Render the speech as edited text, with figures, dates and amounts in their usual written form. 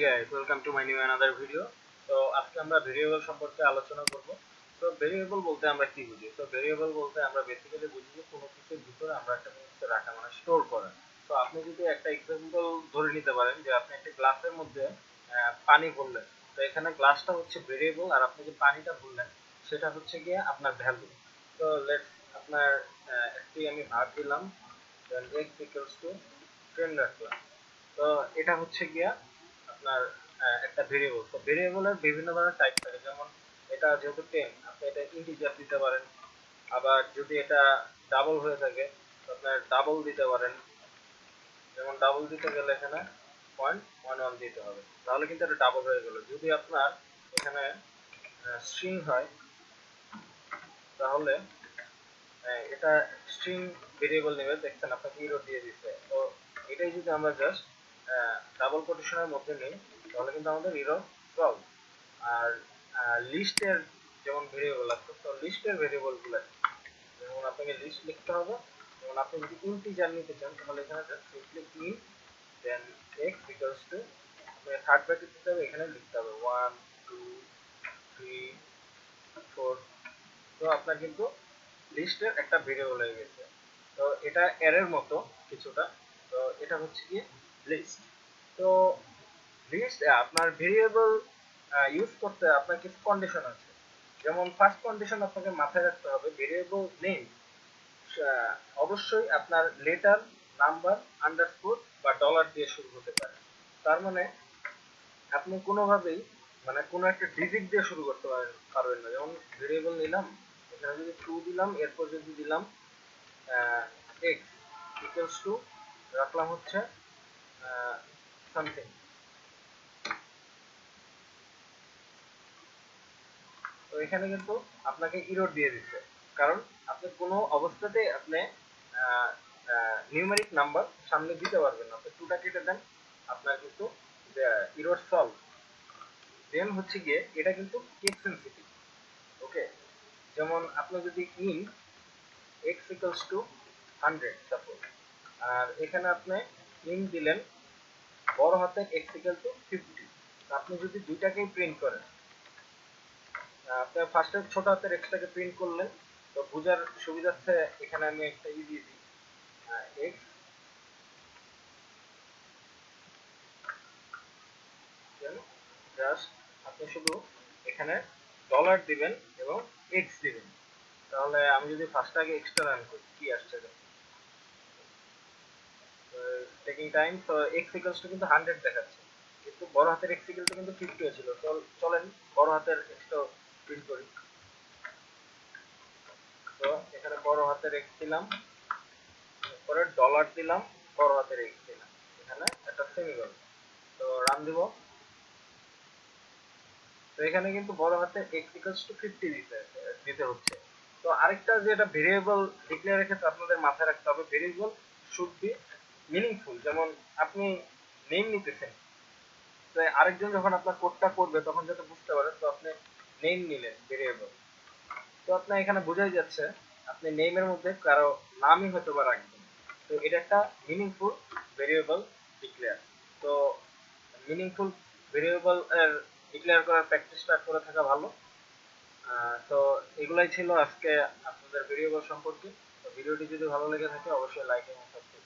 guys, welcome to my new another video. তো আজকে আমরা ভেরিয়েবল সম্পর্কে আলোচনা করব। তো ভেরিয়েবল বলতে আমরা কি বুঝি? তো ভেরিয়েবল বলতে আমরা বেসিক্যালি বুঝি যে কোনো কিছুর ভিতরে আমরা একটা জিনিস রাখা মানে স্টোর করা। তো আপনি যদি একটা এক্সাম্পল ধরে নিতে পারেন যে আপনি একটা গ্লাসের মধ্যে পানি ভরলেন। তো এখানে গ্লাসটা হচ্ছে ভেরিয়েবল আর আপনি যে পানিটা ভরলেন সেটা হচ্ছে গিয়ে আপনার ভ্যালু। তো লেটস আপনার একটি আমি ভাগ দিলাম, দেন x equals to 10 রাখলাম। তো এটা হচ্ছে গিয়া আপনার একটা ভেরিয়েবল। তো ভেরিয়েবলের বিভিন্ন ধরনের টাইপ থাকে, যেমন এটা যেহেতু 10 আপনি এটা ইন্টিজার দিতে পারেন, আবার যদি এটা ডাবল হয়ে থাকে তো আপনার ডাবল দিতে পারেন। যেমন ডাবল দিতে গেলে এখানে 0.11 দিতে হবে, তাহলে কিন্তু এটা ডাবল হয়ে গেল। যদি আপনার এখানে স্ট্রিং হয় তাহলে এটা স্ট্রিং ভেরিয়েবল নেবে। দেখছেন আপনাকে ইরো দিয়ে দিচ্ছে। তো এটাই যদি আমরা জাস্ট ডাবল কোটেশনের মধ্যে নেই তাহলে কিন্তু আমাদের ইরো সলভ। আর লিস্টের যেমন ভেরিয়েবল আছে, তো লিস্টের ভেরিয়েবল গুলো যেমন আপনাকে লিস্ট লিখতে হবে। যেমন আপনি যদি ইন্টিজার নিতে চান তাহলে এখানে just simply int then x equals to আপনাকে থার্ড ব্র্যাকেট দিতে হবে, এখানে লিখতে হবে 1 2 3 4। তো আপনার কিন্তু লিস্টের একটা ভেরিয়েবল হয়ে গেছে। তো এটা অ্যারের মতো কিছুটা। তো এটা হচ্ছে কি লিস্ট। তো লিস্ট আপনার ভেরিয়েবল ইউজ করতে আপনার কিছু কন্ডিশন আছে। যেমন ফার্স্ট কন্ডিশন আপনাকে মাথায় রাখতে হবে, ভেরিয়েবল নেম অবশ্যই আপনার লেটার, নাম্বার, আন্ডারস্কোর বা ডলার দিয়ে শুরু হতে পারে। তার মানে আপনি কোনোভাবেই মানে কোনো একটা ডিজিট দিয়ে শুরু করতে পারবেন না। যেমন ভেরিয়েবল নিলাম, এখানে যদি 2 দিলাম, এরপর যদি দিলাম এক্স ইকুয়ালস টু রাখলাম হচ্ছে সামথিং। তো এখানে কিন্তু আপনাকে ইরর দিয়ে দিচ্ছে, কারণ আপনি কোনো অবস্থাতেই আপনি নিউমেরিক নাম্বার সামনে দিতে পারবেন না। আপনি টুটা কেটে দেন, আপনার কিন্তু ইরর সলভ। দেন হচ্ছে গিয়ে এটা কিন্তু কেস সেন্সিটিভ। ওকে, যেমন আপনি যদি in x equals to 100 suppose, আর এখানে আপনি ইন দিলেন বড় হাতের এক্স ইকুয়াল টু 50, আপনি যদি দুইটাকেই প্রিন্ট করেন, আপনার ফার্স্টে ছোট হাতের এক্সটাকে প্রিন্ট করলেন। তো বোঝার সুবিধার্থে এখানে আমি একটা ই দিয়ে দিই, এক্স জাস্ট আপনি শুধু এখানে ডলার দিবেন এবং এক্স দিবেন। তাহলে আমি যদি ফার্স্টটাকে এক্সটা রান করি কি আসছে টেকিং টাইম। তো এক্স ইকুয়ালস টু কিন্তু 100 দেখাচ্ছে, কিন্তু বড় হাতের এক্স ইকুয়াল টু কিন্তু 50 ছিল। তো চলেন বড় হাতের এক্সটা প্রিন্ট করি। তো এখানে বড় হাতের এক্স দিলাম, পরে ডলার দিলাম, বড় হাতের এক্স দিলাম, এখানে একটা সেমিকোলন। তো রান দিব। তো এখানে কিন্তু বড় হাতের এক্স ইকুয়ালস টু 50 দিতে হচ্ছে। তো আরেকটা যেটা ভেরিয়েবল ডিক্লেয়ারের ক্ষেত্রে আপনাদের মাথায় রাখতে হবে, ভেরিয়েবল শুড বি মিনিংফুল। যেমন আপনি নেম নিতেছেন, তো আরেকজন যখন আপনার কোডটা করবে তখন যাতে বুঝতে পারে, তো আপনি নেম নিলেন ভেরিয়েবল। তো আপনার এখানে বোঝাই যাচ্ছে আপনি নেমের মধ্যে কারো নামই হয়তো বা রাখবেন। তো এটা একটা মিনিংফুল ভেরিয়েবল ডিক্লেয়ার। তো মিনিংফুল ভেরিয়েবল এর ডিক্লেয়ার করার প্র্যাকটিস স্টার্ট করে থাকা ভালো। তো এগুলাই ছিল আজকে আপনাদের ভেরিয়েবল সম্পর্কে। তো ভিডিওটি যদি ভালো লেগে থাকে অবশ্যই লাইক এবং সাবস্ক্রাইব